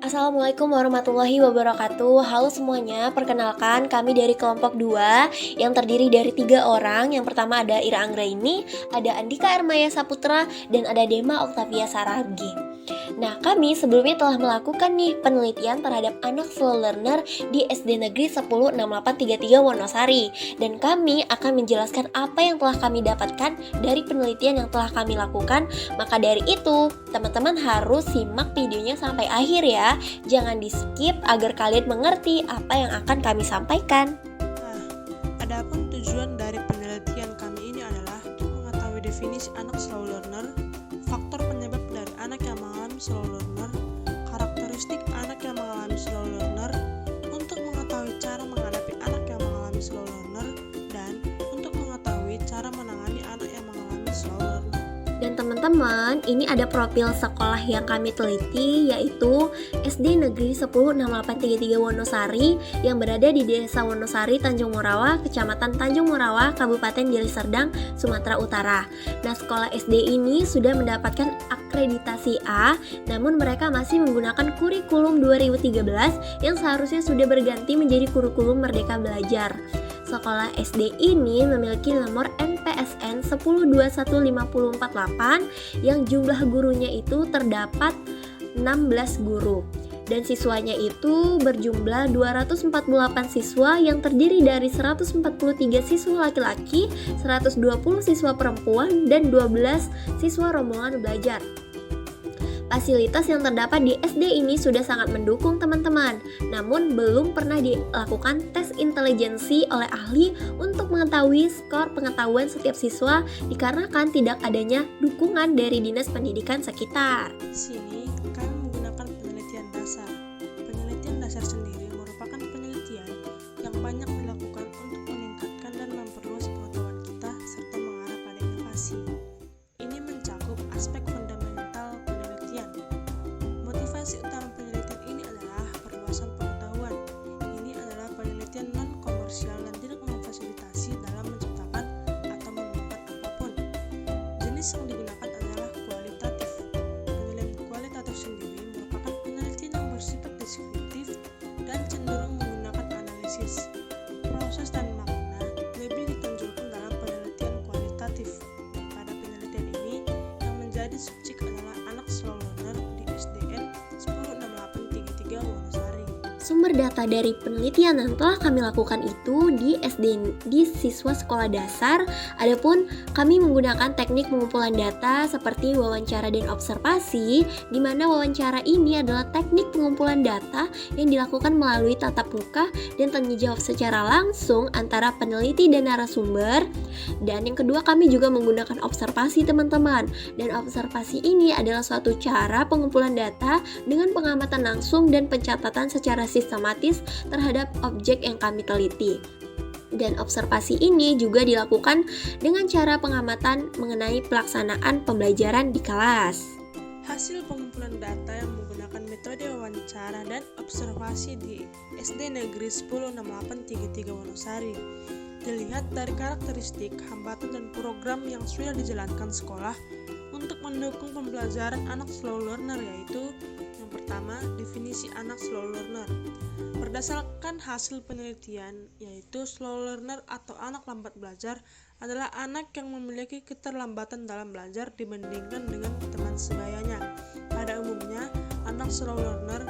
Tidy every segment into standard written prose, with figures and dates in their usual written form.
Assalamualaikum warahmatullahi wabarakatuh. Halo semuanya, perkenalkan kami dari kelompok 2 yang terdiri dari 3 orang. Yang pertama ada Ira Anggraini, ada Andika Ermaya Saputra, dan ada Dema Oktavia Saragi. Nah, kami sebelumnya telah melakukan penelitian terhadap anak slow learner di SD Negeri 106833 Wonosari. Dan kami akan menjelaskan apa yang telah kami dapatkan dari penelitian yang telah kami lakukan. Maka dari itu, teman-teman harus simak videonya sampai akhir ya. Jangan di skip agar kalian mengerti apa yang akan kami sampaikan. Nah, adapun tujuan dari penelitian kami ini adalah mengetahui definisi anak slow learner, faktor penyebab dari anak yang mengalami slow learner, karakteristik anak yang mengalami slow learner, untuk mengetahui cara menghadapi anak yang mengalami slow learner, dan untuk mengetahui cara menangani anak yang mengalami slow learner. Dan teman-teman, ini ada profil sekolah yang kami teliti, yaitu SD Negeri 106833 Wonosari yang berada di Desa Wonosari, Tanjung Morawa, Kecamatan Tanjung Morawa, Kabupaten Deli Serdang, Sumatera Utara. Nah, sekolah SD ini sudah mendapatkan akreditasi A, namun mereka masih menggunakan kurikulum 2013 yang seharusnya sudah berganti menjadi kurikulum Merdeka Belajar. Sekolah SD ini memiliki nomor NPSN 1021548 yang jumlah gurunya itu terdapat 16 guru. Dan siswanya itu berjumlah 248 siswa yang terdiri dari 143 siswa laki-laki, 120 siswa perempuan, dan 12 siswa rombongan belajar. Fasilitas yang terdapat di SD ini sudah sangat mendukung teman-teman, namun belum pernah dilakukan tes intelijensi oleh ahli untuk mengetahui skor pengetahuan setiap siswa dikarenakan tidak adanya dukungan dari Dinas Pendidikan sekitar. Di sini kami menggunakan penelitian dasar. Penelitian dasar sendiri merupakan penelitian yang banyak dilakukan untuk meningkatkan dan memperluas pengetahuan kita serta mengarah pada inovasi. Ini mencakup aspek fundamental penelitian. Motivasi utama penelitian ini adalah perluasan pengetahuan. Ini adalah penelitian non-komersial dan tidak memfasilitasi dalam menciptakan atau menemukan apapun. Jenis yang digunakan adalah kualitatif. Penilaian kualitatif sendiri merupakan penelitian yang bersifat deskriptif dan cenderung menggunakan analisis. Proses dan makna lebih ditonjolkan dalam penelitian kualitatif. Pada penelitian ini, yang menjadi subjek adalah anak slow learner di SDN 106833 Wonosari. Sumber data dari penelitian yang telah kami lakukan itu di siswa sekolah dasar. Adapun kami menggunakan teknik pengumpulan data seperti wawancara dan observasi, di mana wawancara ini adalah teknik pengumpulan data yang dilakukan melalui tatap muka dan tanya jawab secara langsung antara peneliti dan narasumber. Dan yang kedua, kami juga menggunakan observasi teman-teman. Dan observasi ini adalah suatu cara pengumpulan data dengan pengamatan langsung dan pencatatan secara sistematis terhadap objek yang kami teliti. Dan observasi ini juga dilakukan dengan cara pengamatan mengenai pelaksanaan pembelajaran di kelas. Hasil pengumpulan data yang menggunakan metode wawancara dan observasi di SD Negeri 106833 Wonosari dilihat dari karakteristik, hambatan, dan program yang sudah dijalankan sekolah untuk mendukung pembelajaran anak slow learner, yaitu yang pertama, definisi anak slow learner. Berdasarkan hasil penelitian, yaitu slow learner atau anak lambat belajar adalah anak yang memiliki keterlambatan dalam belajar dibandingkan dengan teman sebayanya. Pada umumnya, anak slow learner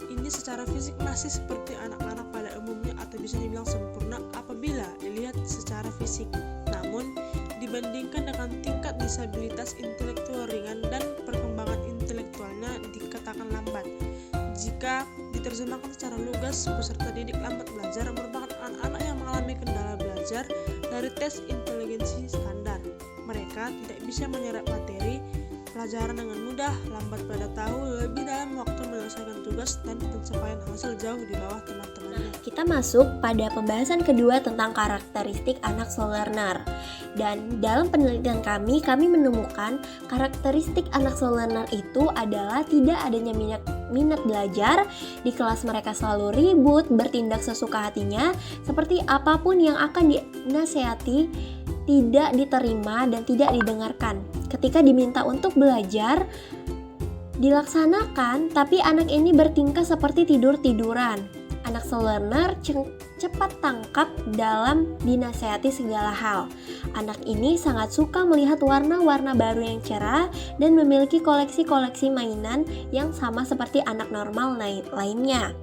ini secara fisik masih seperti anak-anak pada umumnya atau bisa dibilang sempurna apabila dilihat secara fisik. Namun, dibandingkan dengan tingkat disabilitas intelektual ringan dan perkembangan intelektualnya dikatakan lambat. Jika diterjemahkan secara lugas, peserta didik lambat belajar merupakan anak-anak yang mengalami kendala belajar dari tes inteligensi standar. Mereka tidak bisa menyerap materi pelajaran dengan mudah, lambat pada tahu, lebih dalam waktu menyelesaikan tugas, dan pencapaian hasil jauh di bawah teman-temannya. Kita masuk pada pembahasan kedua tentang karakteristik anak slow learner. Dan dalam penelitian kami menemukan karakteristik anak slow learner itu adalah tidak adanya minat belajar, di kelas mereka selalu ribut, bertindak sesuka hatinya, seperti apapun yang akan dinasehati tidak diterima dan tidak didengarkan. Ketika diminta untuk belajar, dilaksanakan, tapi anak ini bertingkah seperti tidur-tiduran. Anak slow learner cepat tangkap dalam dinasehati segala hal. Anak ini sangat suka melihat warna-warna baru yang cerah dan memiliki koleksi-koleksi mainan yang sama seperti anak normal lainnya.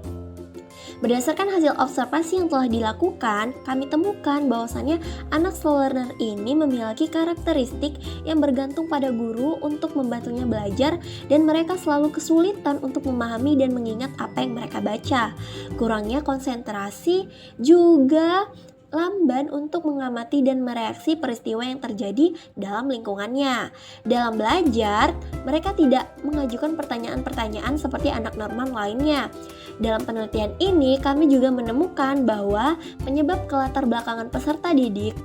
Berdasarkan hasil observasi yang telah dilakukan, kami temukan bahwasannya anak slow learner ini memiliki karakteristik yang bergantung pada guru untuk membantunya belajar, dan mereka selalu kesulitan untuk memahami dan mengingat apa yang mereka baca. Kurangnya konsentrasi juga lamban untuk mengamati dan mereaksi peristiwa yang terjadi dalam lingkungannya. Dalam belajar, mereka tidak mengajukan pertanyaan-pertanyaan seperti anak normal lainnya. Dalam penelitian ini, kami juga menemukan bahwa penyebab kelatar belakangan peserta didik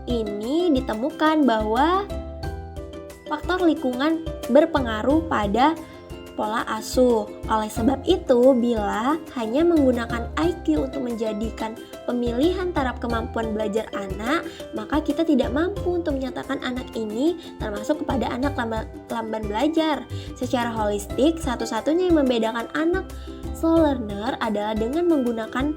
ini ditemukan bahwa faktor lingkungan berpengaruh pada pola asuh. Oleh sebab itu, bila hanya menggunakan IQ untuk menjadikan pemilihan taraf kemampuan belajar anak, maka kita tidak mampu untuk menyatakan anak ini termasuk kepada anak lamban belajar. Secara holistik, satu-satunya yang membedakan anak slow learner adalah dengan menggunakan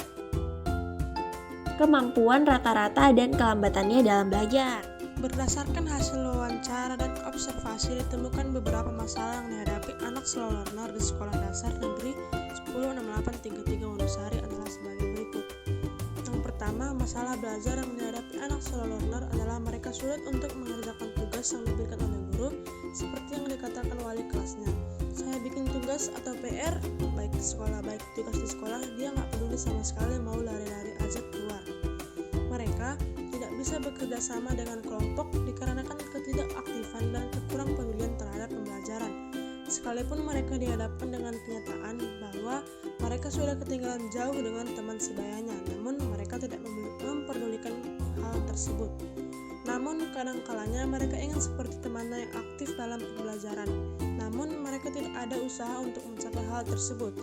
kemampuan rata-rata dan kelambatannya dalam belajar. Berdasarkan hasil wawancara dan observasi, ditemukan beberapa masalah yang dihadapi anak slow learner di Sekolah Dasar Negeri 106833 Wonosari adalah sebagai berikut. Yang pertama, masalah belajar yang dihadapi anak slow learner adalah mereka sulit untuk mengerjakan tugas yang diberikan oleh guru, seperti yang dikatakan wali kelasnya. Saya bikin tugas atau PR, baik di sekolah, baik tugas di sekolah, dia nggak peduli sama sekali, mau lari-lari aja keluar. Mereka tidak bisa bekerja sama dengan kelompok dikarenakan ketidakaktifan dan kekurang pedulian terhadap pembelajaran. Sekalipun mereka dihadapkan dengan kenyataan bahwa mereka sudah ketinggalan jauh dengan teman sebayanya, namun mereka tidak memperdulikan hal tersebut. Namun kadang-kalanya mereka ingin seperti temannya yang aktif dalam pembelajaran, namun mereka tidak ada usaha untuk mencapai hal tersebut,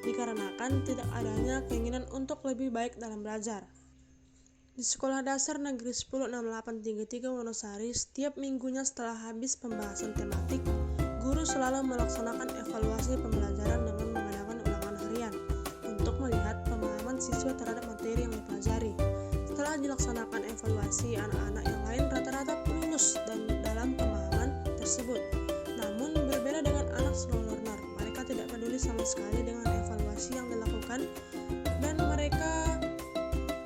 dikarenakan tidak adanya keinginan untuk lebih baik dalam belajar. Di Sekolah Dasar Negeri 106833 Wonosari, setiap minggunya setelah habis pembahasan tematik, guru selalu melaksanakan evaluasi pembelajaran dengan mengadakan ulangan harian untuk melihat pemahaman siswa terhadap materi yang dipelajari. Setelah dilaksanakan evaluasi, anak-anak yang lain rata-rata lulus dan dalam pemahaman tersebut. Namun berbeda dengan anak slow learner, mereka tidak peduli sama sekali dengan evaluasi yang dilakukan, dan mereka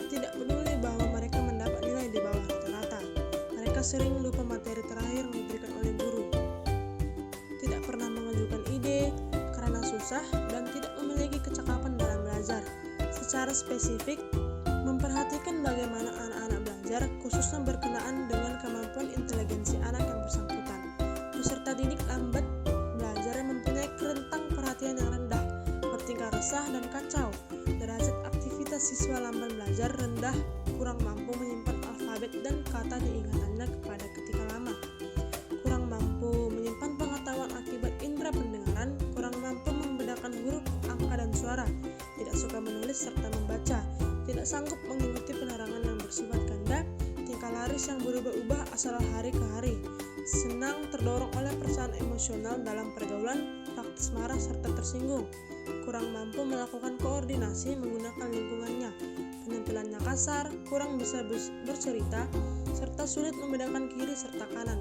tidak peduli bahwa mereka mendapat nilai di bawah rata-rata. Mereka sering lupa materi terakhir yang diberikan oleh guru, tidak pernah mengajukan ide karena susah, dan tidak memiliki kecakapan dalam belajar. Secara spesifik, memperhatikan bagaimana anak-anak belajar, khususnya berkenaan dengan kemampuan inteligensi anak yang bersangkutan. Peserta didik lambat belajar yang mempunyai rentang perhatian yang rendah, bertingkah resah dan kacau. Derajat aktivitas siswa lamban belajar rendah, kurang mampu menyimpan alfabet dan kata diingatannya kepada ketika lama, kurang mampu menyimpan pengetahuan akibat indera pendengaran, kurang mampu membedakan huruf, angka dan suara, tidak suka menulis serta membaca, tidak sanggup mengikuti penerangan yang bersifat ganda, tingkah laris yang berubah-ubah asal hari ke hari, senang terdorong oleh perasaan emosional dalam pergaulan, praktis marah serta tersinggung, kurang mampu melakukan koordinasi menggunakan lingkungannya, penampilannya kasar, kurang bisa bercerita, serta sulit membedakan kiri serta kanan,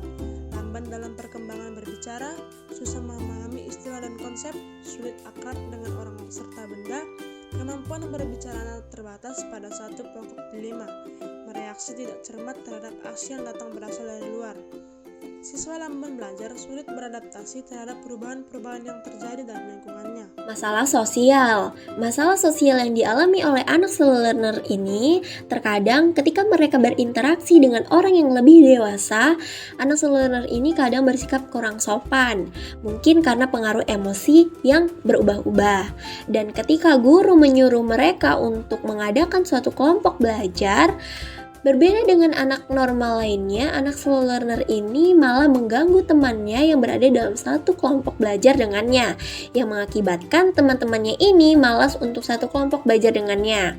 lamban dalam perkembangan berbicara, susah memahami istilah dan konsep, sulit akrab dengan orang serta benda, kemampuan berbicara terbatas pada satu pokok dilema, mereaksi tidak cermat terhadap aksi yang datang berasal dari luar. Siswa lamban belajar sulit beradaptasi terhadap perubahan-perubahan yang terjadi dalam lingkungannya. Masalah sosial yang dialami oleh anak slow learner ini terkadang ketika mereka berinteraksi dengan orang yang lebih dewasa, anak slow learner ini kadang bersikap kurang sopan, mungkin karena pengaruh emosi yang berubah-ubah. Dan ketika guru menyuruh mereka untuk mengadakan suatu kelompok belajar, berbeda dengan anak normal lainnya, anak slow learner ini malah mengganggu temannya yang berada dalam satu kelompok belajar dengannya, yang mengakibatkan teman-temannya ini malas untuk satu kelompok belajar dengannya.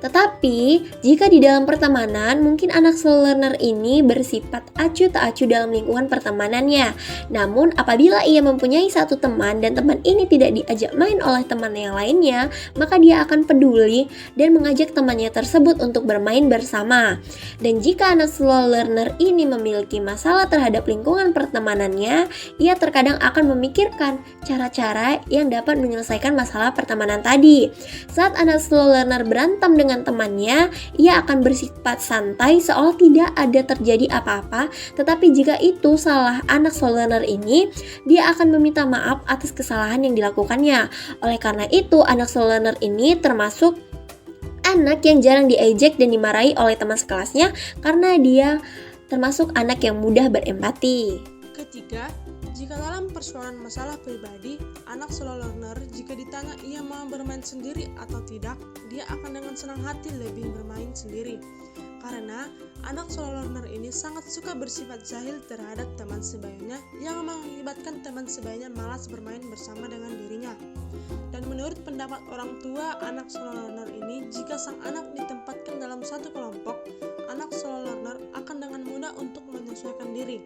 Tetapi, jika di dalam pertemanan, mungkin anak slow learner ini bersifat acuh tak acuh dalam lingkungan pertemanannya. Namun, apabila ia mempunyai satu teman dan teman ini tidak diajak main oleh teman yang lainnya, maka dia akan peduli dan mengajak temannya tersebut untuk bermain bersama. Dan jika anak slow learner ini memiliki masalah terhadap lingkungan pertemanannya, ia terkadang akan memikirkan cara-cara yang dapat menyelesaikan masalah pertemanan tadi. Saat anak slow learner berantem dengan temannya, ia akan bersifat santai seolah tidak ada terjadi apa-apa. Tetapi jika itu salah anak slow learner ini, dia akan meminta maaf atas kesalahan yang dilakukannya. Oleh karena itu, anak slow learner ini termasuk anak yang jarang diejek dan dimarahi oleh teman sekelasnya karena dia termasuk anak yang mudah berempati. Ketiga, jika dalam persoalan masalah pribadi, anak slow learner jika ditanya ia mau bermain sendiri atau tidak, dia akan dengan senang hati lebih bermain sendiri. Karena anak slow learner ini sangat suka bersifat jahil terhadap teman sebayanya yang mengakibatkan teman sebayanya malas bermain bersama dengan dirinya. Dan menurut pendapat orang tua anak slow learner ini, jika sang anak ditempatkan dalam satu kelompok, anak slow learner akan dengan mudah untuk menyesuaikan diri.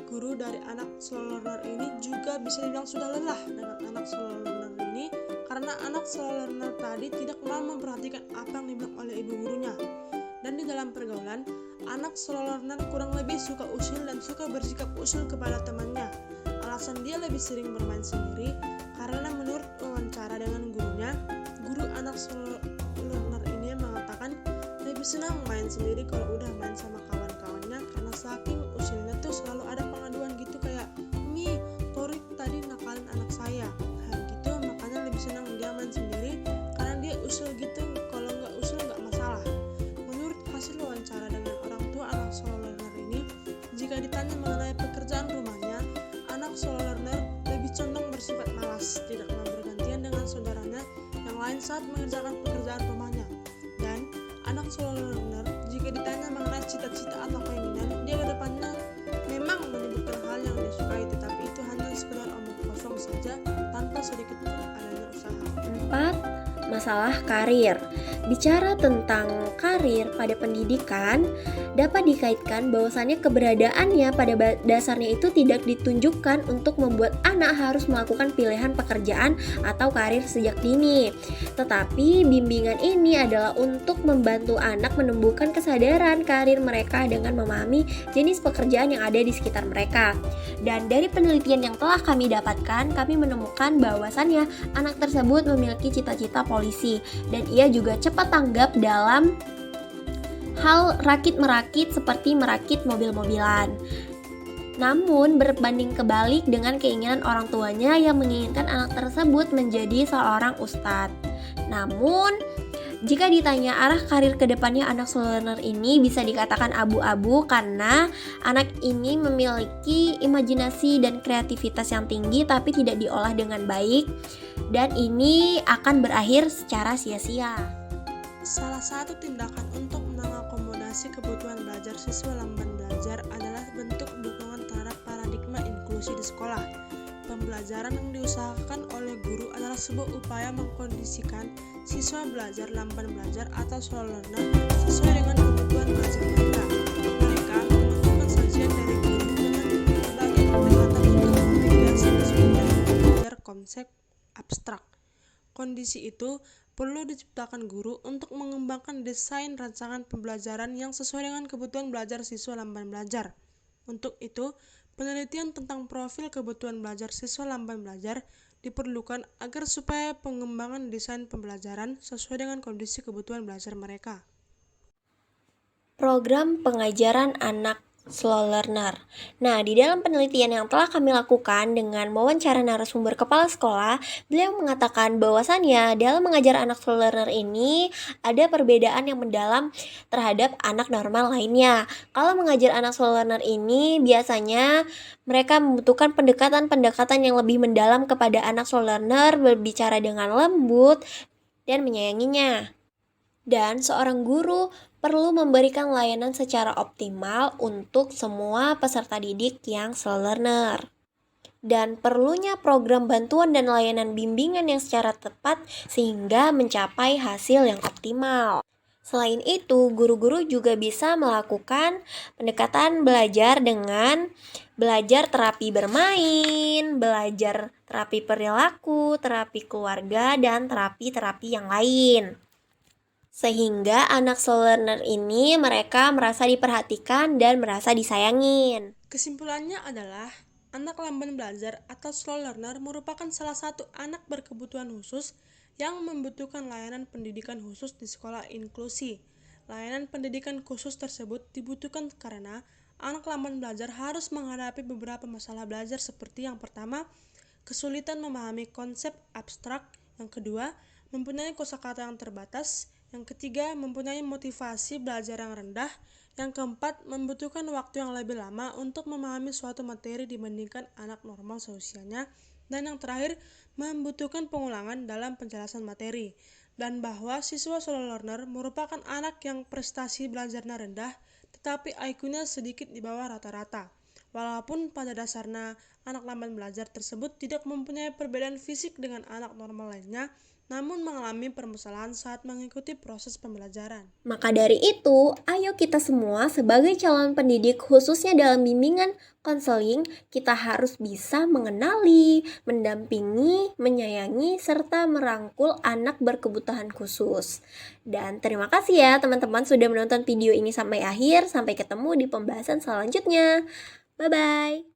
Guru dari anak slow learner ini juga bisa dibilang sudah lelah dengan anak slow learner ini karena anak slow learner tadi tidak mau memperhatikan apa yang dibilang oleh ibu gurunya. Dan di dalam pergaulan, anak slow learner kurang lebih suka usil dan suka bersikap usil kepada temannya. Alasan dia lebih sering bermain sendiri karena menurut wawancara dengan gurunya, guru anak slow learner ini mengatakan lebih senang main sendiri kalau udah main sama kawan-kawannya karena saking usilnya tuh selalu ada pengaduan gitu kayak, "Mi, Torik tadi nakalin anak saya." Nah gitu, makanya lebih senang dia main sendiri karena dia usil gitu, kalau nggak usil nggak masalah. Menurut hasil wawancara dengan orang tua anak slow learner ini, jika ditanya mengenai pekerjaan rumahnya, anak slow learner lebih condong bersifat malas, tidak mau bergantian dengan saudaranya yang lain saat mengerjakan pekerjaan rumahnya. Dan anak slow learner jika ditanya mengenai cita-cita atau keinginan, dia ke depannya memang menyebutkan hal yang dia sukai, tetapi itu hanya sekedar omong kosong saja tanpa sedikit pun adanya usaha. 4. Masalah karir. Bicara tentang karir pada pendidikan, dapat dikaitkan bahwasannya keberadaannya pada dasarnya itu tidak ditunjukkan untuk membuat anak harus melakukan pilihan pekerjaan atau karir sejak dini. Tetapi bimbingan ini adalah untuk membantu anak menumbuhkan kesadaran karir mereka dengan memahami jenis pekerjaan yang ada di sekitar mereka. Dan dari penelitian yang telah kami dapatkan, kami menemukan bahwasannya anak tersebut memiliki cita-cita polisi dan ia juga cepat tanggap dalam hal rakit-merakit seperti merakit mobil-mobilan. Namun berbanding kebalik dengan keinginan orang tuanya yang menginginkan anak tersebut menjadi seorang ustadz. Namun jika ditanya arah karir kedepannya anak slow learner ini bisa dikatakan abu-abu karena anak ini memiliki imajinasi dan kreativitas yang tinggi tapi tidak diolah dengan baik dan ini akan berakhir secara sia-sia. Salah satu tindakan untuk mengakomodasi kebutuhan belajar siswa lamban belajar adalah bentuk dukungan terhadap paradigma inklusi di sekolah. Pembelajaran yang diusahakan oleh guru adalah sebuah upaya mengkondisikan siswa belajar lamban belajar atau slow learner sesuai dengan kebutuhan belajar mereka. Mereka membutuhkan sajian dari guru dengan berbagai pendekatan untuk memvalidasi kesulitan belajar konsep abstrak. Kondisi itu perlu diciptakan guru untuk mengembangkan desain rancangan pembelajaran yang sesuai dengan kebutuhan belajar siswa lamban belajar. Untuk itu, penelitian tentang profil kebutuhan belajar siswa lamban belajar diperlukan agar supaya pengembangan desain pembelajaran sesuai dengan kondisi kebutuhan belajar mereka. Program pengajaran anak slow learner. Nah, di dalam penelitian yang telah kami lakukan dengan wawancara narasumber kepala sekolah, beliau mengatakan bahwasannya dalam mengajar anak slow learner ini ada perbedaan yang mendalam terhadap anak normal lainnya. Kalau mengajar anak slow learner ini biasanya mereka membutuhkan pendekatan-pendekatan yang lebih mendalam kepada anak slow learner, berbicara dengan lembut dan menyayanginya. Dan seorang guru perlu memberikan layanan secara optimal untuk semua peserta didik yang slow learner. Dan perlunya program bantuan dan layanan bimbingan yang secara tepat sehingga mencapai hasil yang optimal. Selain itu, guru-guru juga bisa melakukan pendekatan belajar dengan belajar terapi bermain, belajar terapi perilaku, terapi keluarga, dan terapi-terapi yang lain. Sehingga anak slow learner ini mereka merasa diperhatikan dan merasa disayangin. Kesimpulannya adalah, anak lamban belajar atau slow learner merupakan salah satu anak berkebutuhan khusus yang membutuhkan layanan pendidikan khusus di sekolah inklusi. Layanan pendidikan khusus tersebut dibutuhkan karena anak lamban belajar harus menghadapi beberapa masalah belajar seperti yang pertama, kesulitan memahami konsep abstrak, yang kedua, mempunyai kosakata yang terbatas, yang ketiga, mempunyai motivasi belajar yang rendah, yang keempat, membutuhkan waktu yang lebih lama untuk memahami suatu materi dibandingkan anak normal seusianya, dan yang terakhir, membutuhkan pengulangan dalam penjelasan materi. Dan bahwa siswa slow learner merupakan anak yang prestasi belajarnya rendah, tetapi IQ-nya sedikit di bawah rata-rata. Walaupun pada dasarnya anak lamban belajar tersebut tidak mempunyai perbedaan fisik dengan anak normal lainnya, namun mengalami permasalahan saat mengikuti proses pembelajaran. Maka dari itu, ayo kita semua sebagai calon pendidik khususnya dalam bimbingan konseling, kita harus bisa mengenali, mendampingi, menyayangi, serta merangkul anak berkebutuhan khusus. Dan terima kasih ya teman-teman sudah menonton video ini sampai akhir. Sampai ketemu di pembahasan selanjutnya. Bye-bye.